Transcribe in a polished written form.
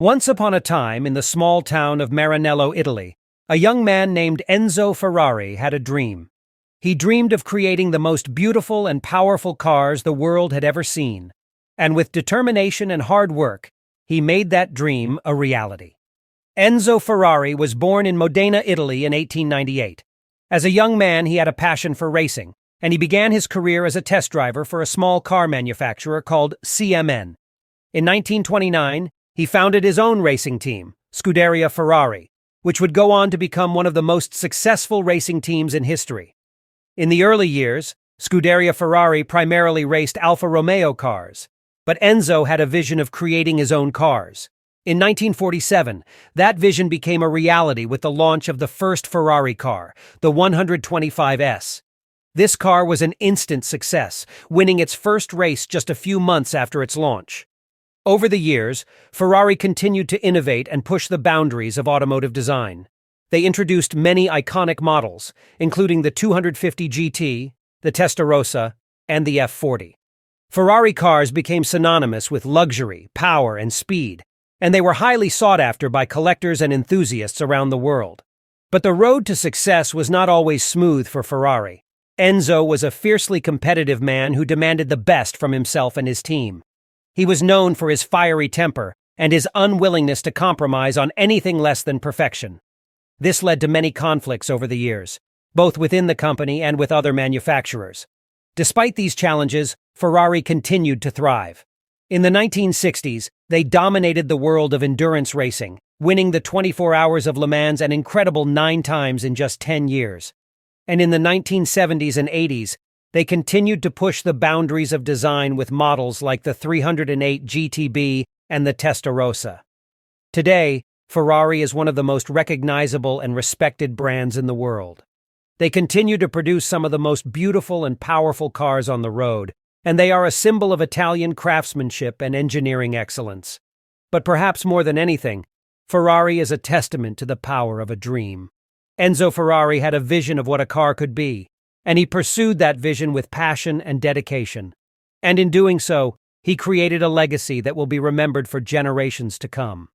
Once upon a time, in the small town of Maranello, Italy, a young man named Enzo Ferrari had a dream. He dreamed of creating the most beautiful and powerful cars the world had ever seen. And with determination and hard work, he made that dream a reality. Enzo Ferrari was born in Modena, Italy in 1898. As a young man, he had a passion for racing, and he began his career as a test driver for a small car manufacturer called CMN. In 1929, he founded his own racing team, Scuderia Ferrari, which would go on to become one of the most successful racing teams in history. In the early years, Scuderia Ferrari primarily raced Alfa Romeo cars, but Enzo had a vision of creating his own cars. In 1947, that vision became a reality with the launch of the first Ferrari car, the 125S. This car was an instant success, winning its first race just a few months after its launch. Over the years, Ferrari continued to innovate and push the boundaries of automotive design. They introduced many iconic models, including the 250 GT, the Testarossa, and the F40. Ferrari cars became synonymous with luxury, power, and speed, and they were highly sought after by collectors and enthusiasts around the world. But the road to success was not always smooth for Ferrari. Enzo was a fiercely competitive man who demanded the best from himself and his team. He was known for his fiery temper and his unwillingness to compromise on anything less than perfection. This led to many conflicts over the years, both within the company and with other manufacturers. Despite these challenges, Ferrari continued to thrive. In the 1960s, they dominated the world of endurance racing, winning the 24 Hours of Le Mans an incredible 9 times in just 10 years. And in the 1970s and 80s, they continued to push the boundaries of design with models like the 308 GTB and the Testarossa. Today, Ferrari is one of the most recognizable and respected brands in the world. They continue to produce some of the most beautiful and powerful cars on the road, and they are a symbol of Italian craftsmanship and engineering excellence. But perhaps more than anything, Ferrari is a testament to the power of a dream. Enzo Ferrari had a vision of what a car could be, and he pursued that vision with passion and dedication. And in doing so, he created a legacy that will be remembered for generations to come.